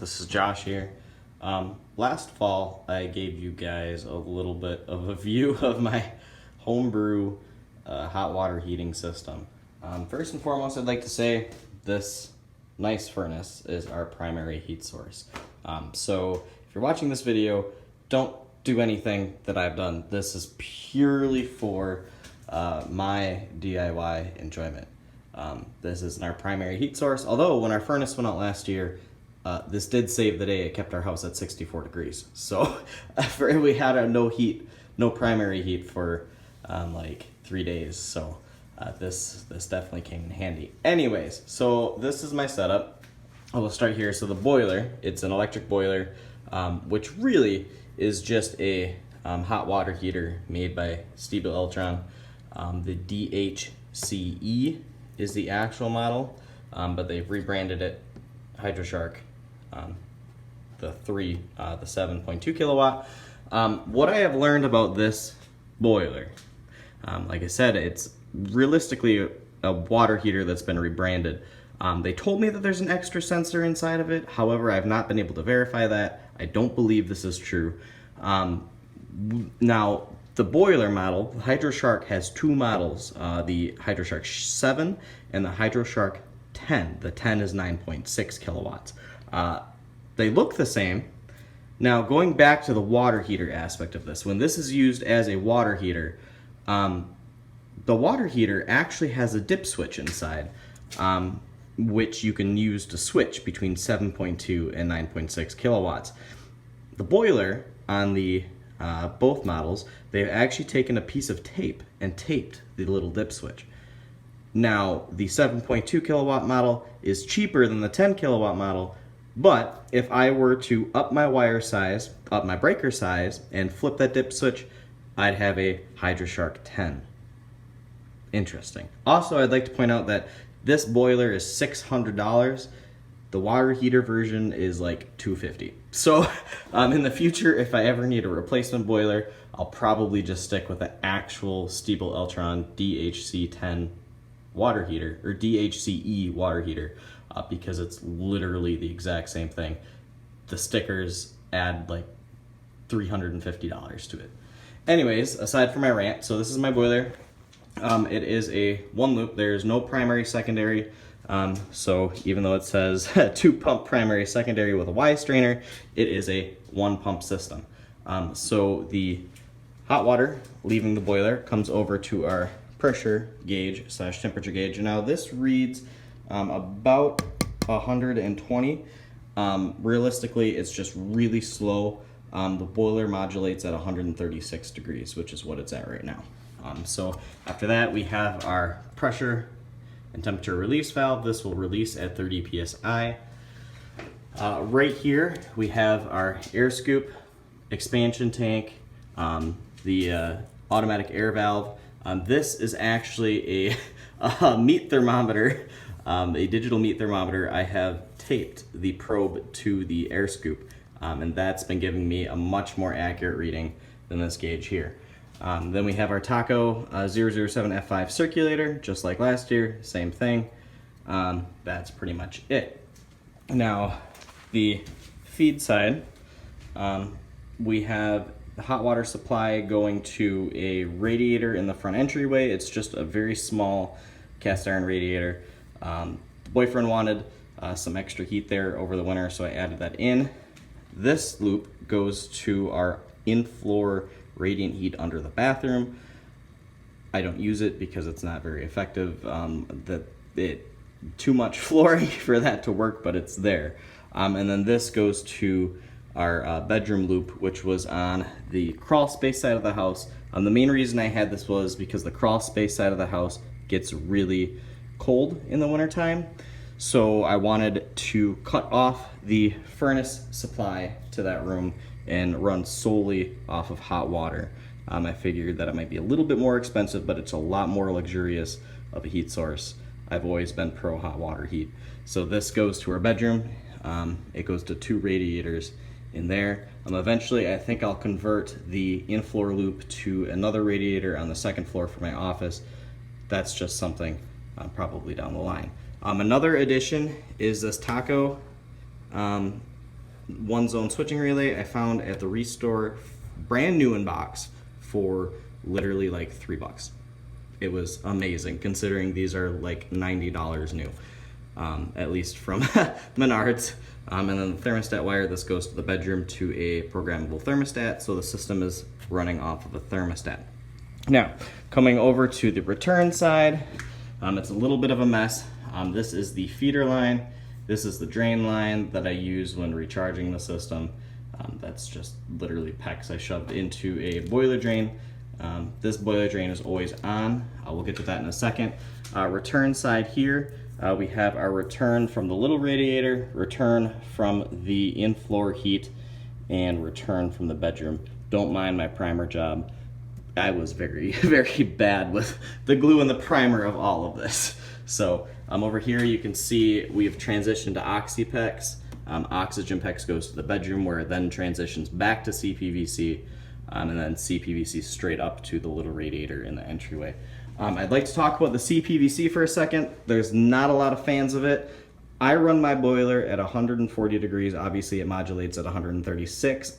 This is Josh here. Last fall I gave you guys a little bit of a view of my homebrew hot water heating system. First and foremost, I'd like to say this nice furnace is our primary heat source. So if you're watching this video, don't do anything that I've done. This is purely for my DIY enjoyment. This isn't our primary heat source, although when our furnace went out last year, this did save the day. It kept our house at 64 degrees. So we had no primary heat for like 3 days. So this definitely came in handy. Anyways, so this is my setup. I will start here. So the boiler, it's an electric boiler, which really is just a hot water heater made by Stiebel Eltron. The DHCE is the actual model, but they've rebranded it HydroShark, the 7.2 kilowatt. What I have learned about this boiler, like I said, it's realistically a water heater that's been rebranded. They told me that there's an extra sensor inside of it. However, I've not been able to verify that. I don't believe this is true. Now, the boiler model, the HydroShark, has two models, the HydroShark 7 and the HydroShark 10. The 10 is 9.6 kilowatts. They look the same. Now, going back to the water heater aspect of this, when this is used as a water heater, the water heater actually has a dip switch inside, which you can use to switch between 7.2 and 9.6 kilowatts. The boiler on the both models, they've actually taken a piece of tape and taped the little dip switch. Now, the 7.2 kilowatt model is cheaper than the 10 kilowatt model, but if I were to up my wire size, up my breaker size, and flip that dip switch, I'd have a HydroShark 10. Interesting. Also, I'd like to point out that this boiler is $600. The water heater version is like $250. So in the future, if I ever need a replacement boiler, I'll probably just stick with the actual Stiebel Eltron DHC10 water heater, or DHCE water heater, because it's literally the exact same thing. The stickers add like $350 to it. Anyways, aside from my rant, so this is my boiler. It is a one loop. There's no primary, secondary. So even though it says 2 pump primary, secondary with a Y strainer, it is a 1 pump system. So the hot water leaving the boiler comes over to our pressure gauge / temperature gauge. Now this reads about 120. Realistically, it's just really slow. The boiler modulates at 136 degrees, which is what it's at right now. So after that, we have our pressure and temperature release valve. This will release at 30 psi. Right here, we have our air scoop, expansion tank, the automatic air valve. This is actually a meat thermometer, a digital meat thermometer. I have taped the probe to the air scoop, and that's been giving me a much more accurate reading than this gauge here. Then we have our Taco 007 F5 circulator, just like last year, same thing. That's pretty much it. Now, the feed side, we have the hot water supply going to a radiator in the front entryway. It's just a very small cast iron radiator. The boyfriend wanted some extra heat there over the winter, so I added that in. This loop goes to our in-floor radiant heat under the bathroom. I don't use it because it's not very effective. Too much flooring for that to work, but it's there. And then this goes to our bedroom loop, which was on the crawl space side of the house. The main reason I had this was because the crawl space side of the house gets really cold in the wintertime. So I wanted to cut off the furnace supply to that room and run solely off of hot water. I figured that it might be a little bit more expensive, but it's a lot more luxurious of a heat source. I've always been pro hot water heat. So this goes to our bedroom. It goes to 2 radiators in there. Eventually, I think I'll convert the in-floor loop to another radiator on the second floor for my office. That's just something probably down the line. Another addition is this Taco one zone switching relay I found at the Restore, brand new in box, for literally like $3. It was amazing considering these are like $90 new, at least from Menards. And then the thermostat wire, this goes to the bedroom to a programmable thermostat, so the system is running off of a thermostat. Now, coming over to the return side, it's a little bit of a mess. This is the feeder line. This is the drain line that I use when recharging the system. That's just literally PEX I shoved into a boiler drain. This boiler drain is always on. We'll get to that in a second. Return side here, we have our return from the little radiator, return from the in-floor heat, and return from the bedroom. Don't mind my primer job. I was very, very bad with the glue and the primer of all of this. So over here you can see we have transitioned to OxyPEX. Oxygen PEX goes to the bedroom, where it then transitions back to CPVC, and then CPVC straight up to the little radiator in the entryway. I'd like to talk about the CPVC for a second. There's not a lot of fans of it. I run my boiler at 140 degrees. Obviously it modulates at 136.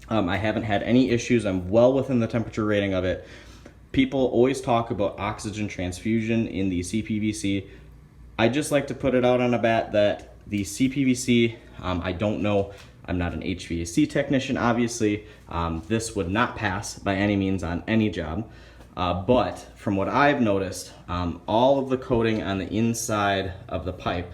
I haven't had any issues. I'm well within the temperature rating of it. People always talk about oxygen transfusion in the CPVC. I just like to put it out on a bat that the CPVC, I don't know, I'm not an HVAC technician, obviously. This would not pass by any means on any job. But from what I've noticed, all of the coating on the inside of the pipe,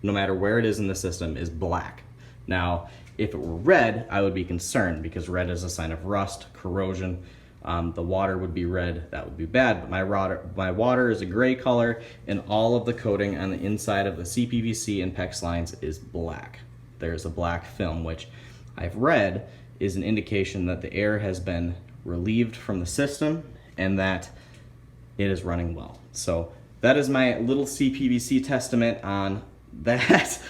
no matter where it is in the system, is black. Now, if it were red, I would be concerned, because red is a sign of rust, corrosion. The water would be red, that would be bad, but my water is a gray color, and all of the coating on the inside of the CPVC and PEX lines is black. There's a black film, which I've read is an indication that the air has been relieved from the system and that it is running well. So that is my little CPVC testament on that.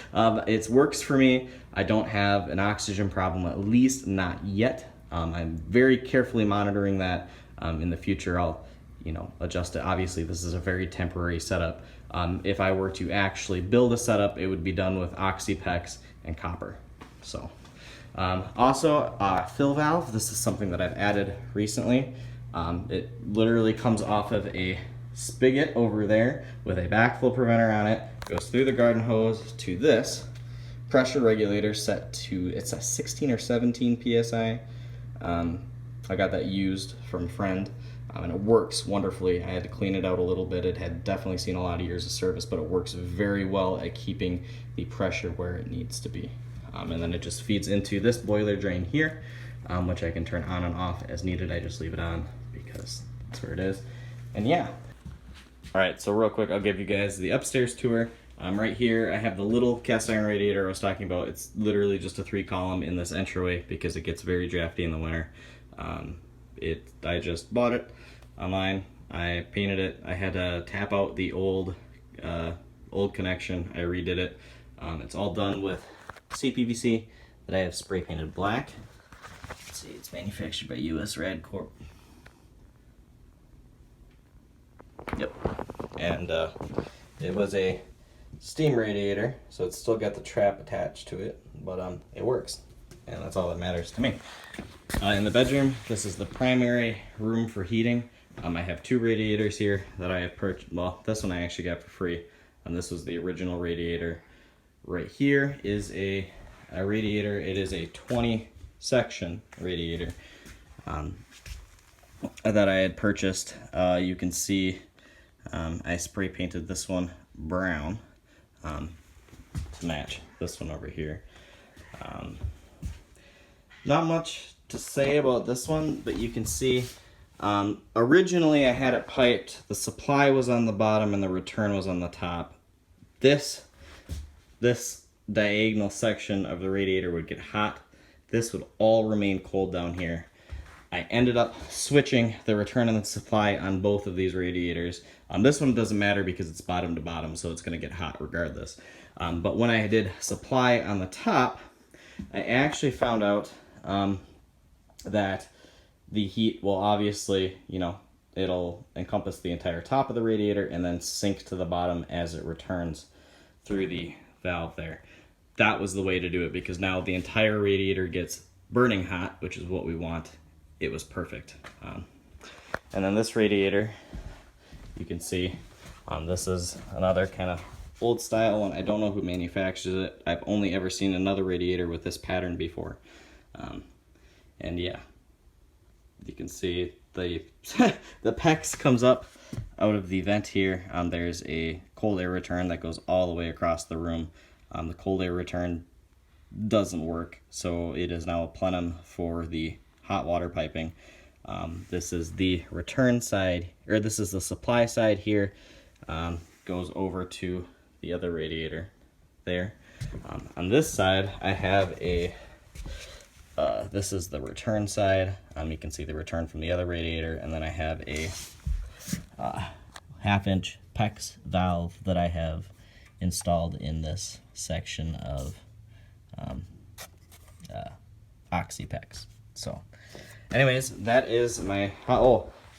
It works for me. I don't have an oxygen problem, at least not yet. I'm very carefully monitoring that. In the future, I'll adjust it. Obviously, this is a very temporary setup. If I were to actually build a setup, it would be done with OxyPEX and copper. So, also fill valve. This is something that I've added recently. It literally comes off of a spigot over there with a backflow preventer on it. Goes through the garden hose to this pressure regulator set to, it's a 16 or 17 psi. I got that used from a friend, and it works wonderfully. I had to clean it out a little bit. It had definitely seen a lot of years of service, but it works very well at keeping the pressure where it needs to be. And then it just feeds into this boiler drain here, which I can turn on and off as needed. I just leave it on because that's where it is. And yeah. All right, so real quick, I'll give you guys the upstairs tour. Right here, I have the little cast iron radiator I was talking about. It's literally just a 3-column in this entryway because it gets very drafty in the winter. I just bought it online. I painted it. I had to tap out the old connection. I redid it. It's all done with CPVC that I have spray painted black. Let's see, it's manufactured by US Rad Corp. Yep. And it was a steam radiator, so it's still got the trap attached to it, but it works, and that's all that matters to me. In the bedroom, this is the primary room for heating. I have 2 radiators here that I have purchased. Well, this one I actually got for free, and this was the original radiator. Right here is a radiator. It is a 20-section radiator that I had purchased. You can see I spray painted this one brown to match this one over here. Not much to say about this one, but you can see originally I had it piped. The supply was on the bottom and the return was on the top. This diagonal section of the radiator would get hot. This would all remain cold down here. I ended up switching the return and the supply on both of these radiators. This one doesn't matter because it's bottom to bottom, so it's going to get hot regardless. But when I did supply on the top, I actually found out that the heat will obviously, it'll encompass the entire top of the radiator and then sink to the bottom as it returns through the valve there. that was the way to do it, because now the entire radiator gets burning hot, which is what we want. It was perfect. And then this radiator, you can see, this is another kind of old style one. I don't know who manufactures it. I've only ever seen another radiator with this pattern before. And yeah, you can see the the PEX comes up out of the vent here. There's a cold air return that goes all the way across the room. The cold air return doesn't work, so it is now a plenum for the hot water piping. This is the return side, or this is the supply side here. Goes over to the other radiator there. On this side, I have a this is the return side. You can see the return from the other radiator, and then I have a 1/2-inch PEX valve that I have installed in this section of oxy PEX. So anyways, that is my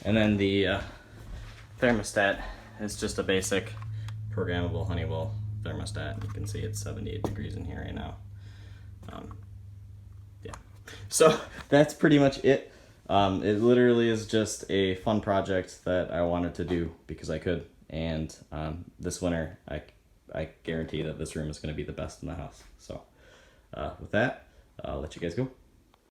and then the thermostat is just a basic programmable Honeywell thermostat. You can see it's 78 degrees in here right now. Yeah, so that's pretty much it. It literally is just a fun project that I wanted to do because I could, and this winter I guarantee that this room is going to be the best in the house. So with that, I'll let you guys go.